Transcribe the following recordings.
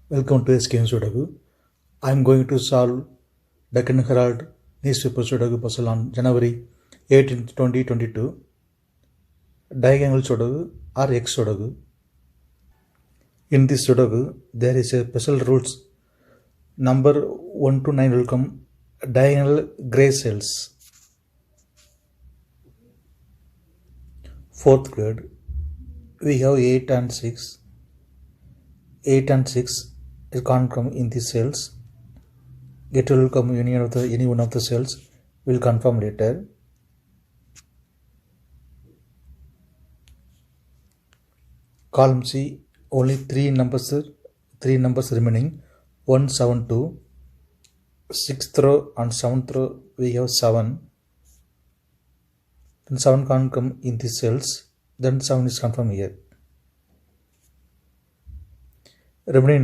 Welcome to SKM Sudoku. I am going to solve Deccan Herald newspaper Sudoku puzzle on January 18th, 2022. Diagonal Sudoku or X Sudoku. In this Sudoku, there is a special rules. Number 1 to 9 will come diagonal gray cells. 4th grade, we have 8 and 6. 8 and 6, it can't come in these cells. It will come any one of the cells. We'll confirm later. Column C, only three numbers remaining. 1, 7, 2. 6th row and 7th row we have 7. Then 7 can't come in these cells. Then 7 is confirmed here. Remaining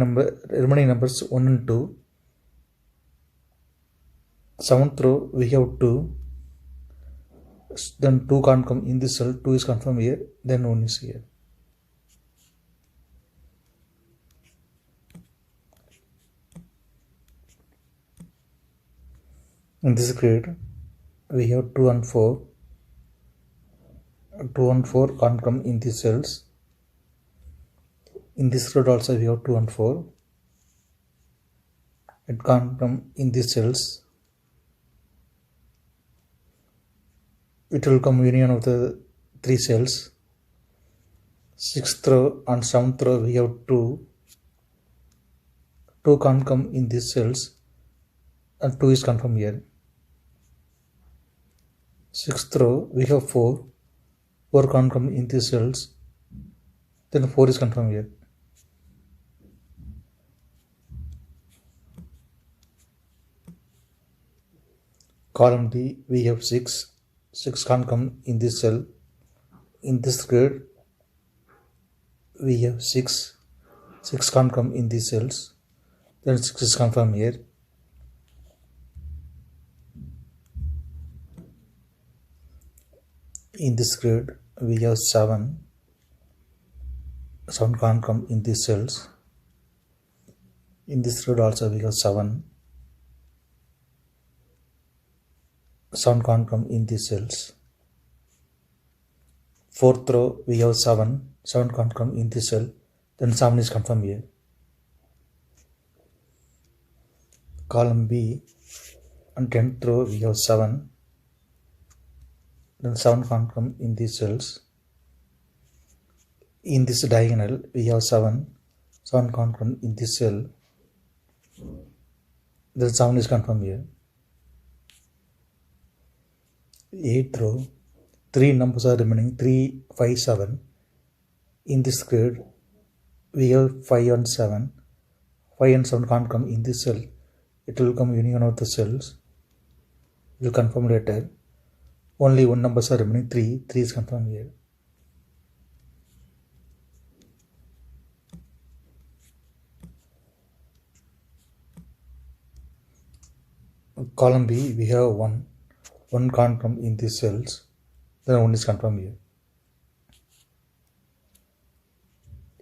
numbers 1 and 2. 7th row we have 2. Then 2 can't come in this cell. 2 is confirmed here. Then 1 is here. In this grade, we have 2 and 4. 2 and 4 can't come in these cells. In this grade also we have 2 and 4. It can't come in these cells. It will come union of the 3 cells. 6th row and 7th row we have 2. 2 can't come in these cells. And 2 is confirmed here. 6th row we have 4. 4 can't come in these cells. Then 4 is confirmed here. Column D we have 6. 6 can't come in this cell. In this grade we have 6. 6 can't come in these cells. Then 6 is confirmed here. In this grade we have 7. 7 can't come in these cells. In this grade also we have 7. 7 can't come in these cells. 4th row we have 7. 7 can't come in this cell. Then 7 is confirmed here. Column B and 10th row we have 7. Then 7 can't come in these cells. In this diagonal we have 7. 7 can't come in this cell. Then 7 is confirmed here. 8th row, 3 numbers are remaining. 3, 5, 7. In this grade we have 5 and 7. 5 and 7 can't come in this cell. It will come union of the cells. We will confirm later. Only one numbers are remaining. 3. 3 is confirmed here. Column B we have 1. 1 can't come in these cells. Then 1 is confirmed here.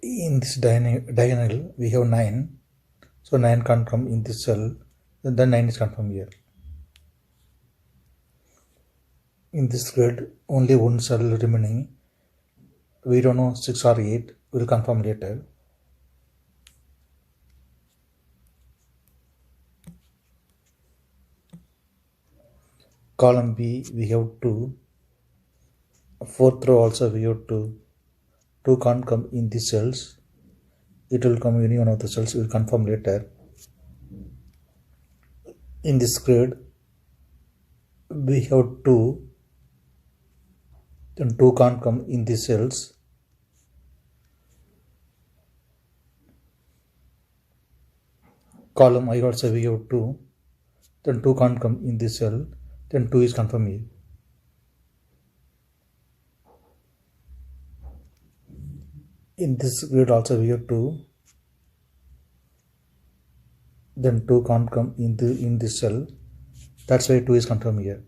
In this diagonal we have 9. So 9 can't come in this cell. Then 9 is confirmed here. In this grade only one cell remaining. We don't know 6 or 8. We will confirm later. Column B we have 2. 4th row also we have 2. 2 can't come in these cells. It will come union of the cells. We will confirm later. In this grade we have 2. Then 2 can't come in these cells. Column I also we have 2. Then 2 can't come in this cell. Then 2 is confirmed here. In this grade also we have 2. Then 2 can't come in this cell. That's why 2 is confirmed here.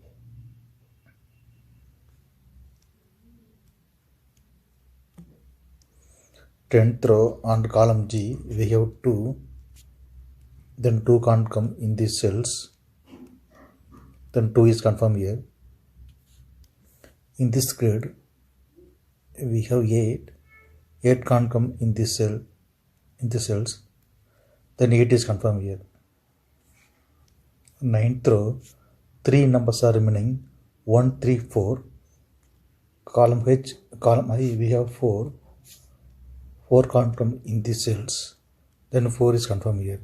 Tenth row and column G we have 2. then 2 can't come in these cells, then 2 is confirmed here. In this grid, we have 8 can't come in this cell, in the cells, then 8 is confirmed here. 9th row, 3 numbers are remaining, 1, 3, 4. Column H, column I, we have 4 can't come in these cells, then 4 is confirmed here.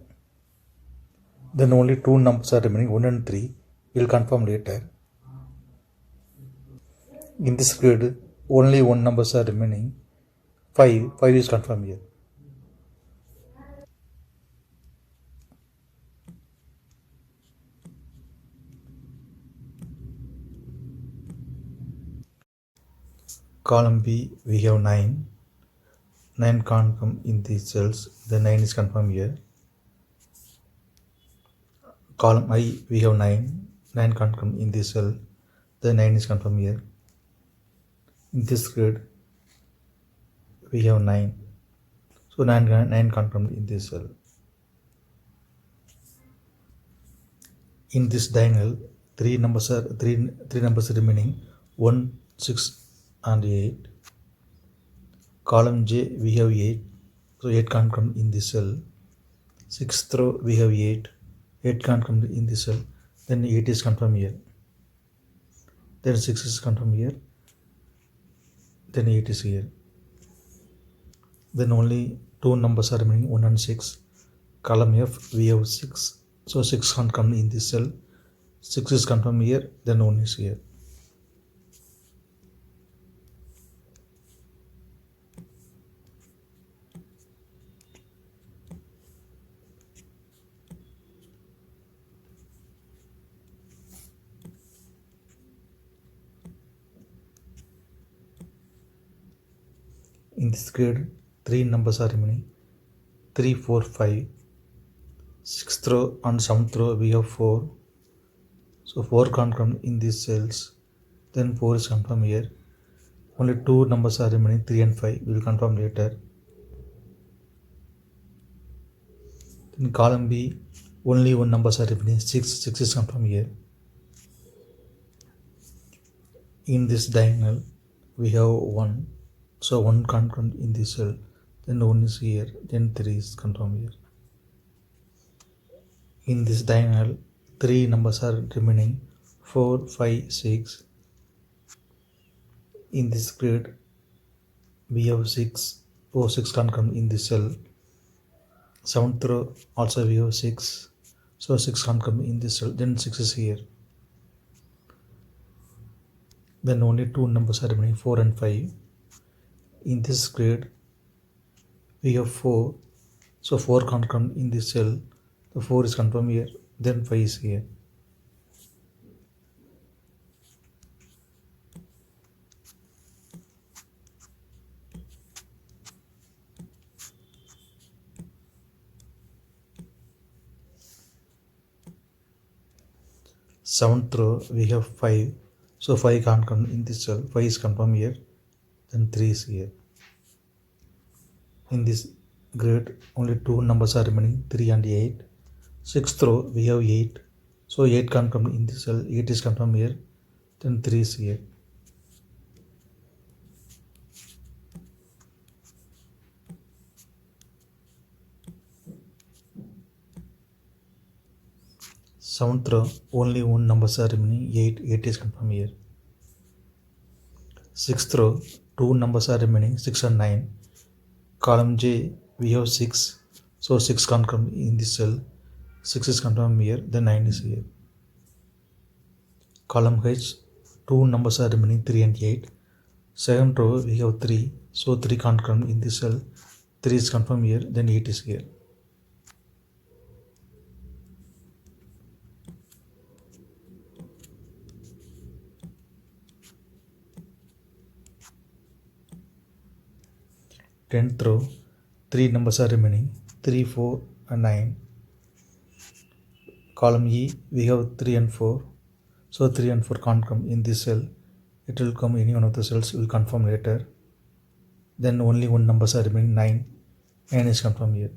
Then only 2 numbers are remaining, 1 and 3, will confirm later. In this grid, only 1 numbers are remaining, 5 is confirmed here. Column B, we have 9 can't come in these cells, the 9 is confirmed here. Column I, we have 9 can't come in this cell, the 9 is confirmed here. In this grid, we have 9, so 9 can't come in this cell. In this diagonal, 3 numbers are remaining, 1, 6 and 8. Column J, we have 8, so 8 can't come in this cell. 6th row, we have 8 can't come in this cell, then 8 is confirmed here. Then 6 is confirmed here, then 8 is here. Then only 2 numbers are remaining, 1 and 6. Column F, we have 6, so 6 can't come in this cell. 6 is confirmed here, then 1 is here. In this grid, 3 numbers are remaining, 3, 4, 5. 6th row and 7th row, we have 4. So 4 can't come in these cells, then 4 is confirmed here. Only 2 numbers are remaining, 3 and 5, we will confirm later. In column B, only 1 numbers are remaining, 6 is confirmed here. In this diagonal, we have 1, so 1 can't come in this cell, then 1 is here, then 3 is confirmed here. In this diagonal, 3 numbers are remaining, 4, 5, 6. In this grid, we have 6, 6 can't come in this cell. 7th row, also we have 6, so 6 can't come in this cell, then 6 is here. Then only 2 numbers are remaining, 4 and 5. In this grid, we have 4, so 4 can't come in this cell, the 4 is confirmed here, then 5 is here. Seventh row, we have 5, so 5 can't come in this cell, 5 is confirmed here, then 3 is here. In this grid, only 2 numbers are remaining, 3 and 8. 6th row, we have 8, so 8 can't come in this cell, 8 is confirmed here, then 3 is here. Seventh row, only 1 numbers are remaining, 8 is confirmed here. 6th row, 2 numbers are remaining, 6 and 9. Column J, we have 6, so 6 can't come in this cell, 6 is confirmed here, then 9 is here. Column H, 2 numbers are remaining, 3 and 8. 7th row, we have 3, so 3 can't come in this cell, 3 is confirmed here, then 8 is here. Tenth row, 3 numbers are remaining, 3, 4 and 9. Column E, we have 3 and 4, so 3 and 4 can't come in this cell, it will come any one of the cells, we will confirm later. Then only 1 numbers are remaining, 9 is confirmed here.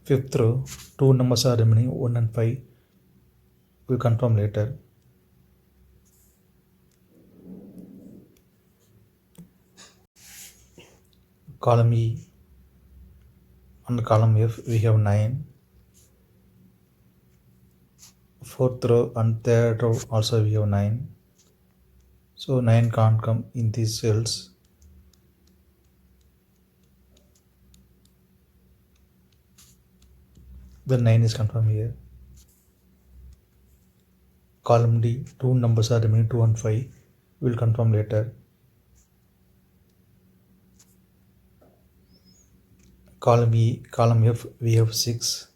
Fifth row, two numbers are remaining, 1 and 5. We'll confirm later. Column E, on column F, we have 9. Fourth row and third row also we have 9. So 9 can't come in these cells. Then 9 is confirmed here. Column D, two numbers are remaining, 2 and 5. We'll confirm later. Column E, column F, we have 6.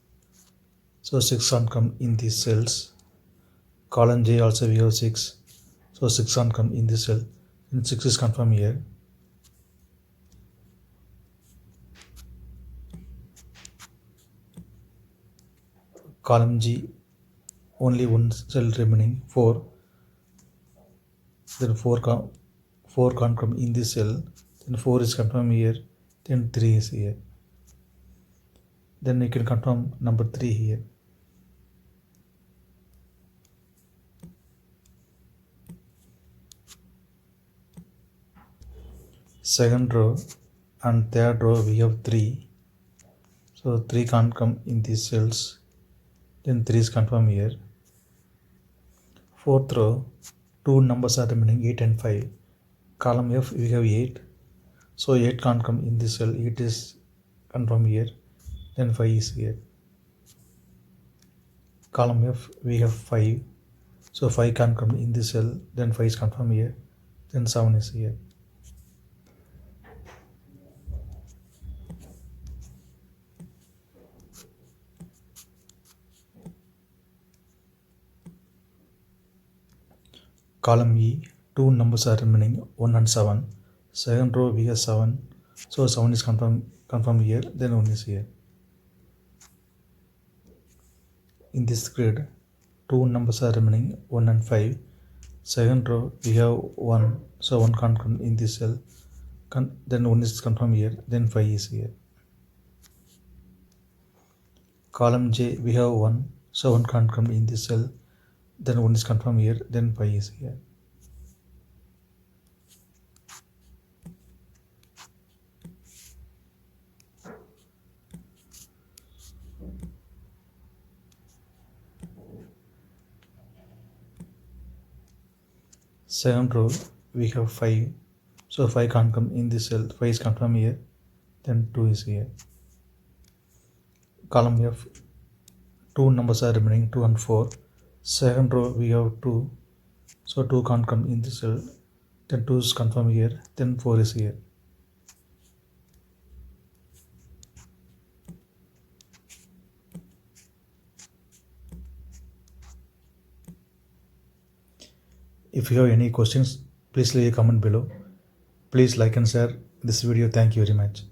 So 6 can't come in these cells. Column J also we have 6. So 6 can't come in this cell. And 6 is confirmed here. Column G, only one cell remaining, 4. Then 4 can't come in this cell. Then 4 is confirmed here. Then 3 is here. Then you can confirm number 3 here. Second row and third row we have 3. So 3 can't come in these cells. Then 3 is confirmed here. Fourth row, two numbers are remaining, 8 and 5. Column F, we have 8. So 8 can't come in this cell. 8 is confirmed here. Then 5 is here. Column F, we have 5. So 5 can't come in this cell. Then 5 is confirmed here. Then 7 is here. Column E, two numbers are remaining, 1 and 7. Second row we have 7. So 7 is confirmed here. Then 1 is here. In this grid, two numbers are remaining, 1 and 5. Second row we have 1. So 1 can't come in this cell. Then 1 is confirmed here. Then 5 is here. Column J, we have 1. So 1 can't come in this cell. Then 1 is confirmed here. Then 5 is here. Second row we have 5. So 5 can't come in this cell. 5 is confirmed here. Then 2 is here. Column F, two numbers are remaining, 2 and 4. Second row we have 2. So 2 can't come in this cell. Then 2 is confirmed here. Then 4 is here. If you have any questions, please leave a comment below. Please like and share this video. Thank you very much.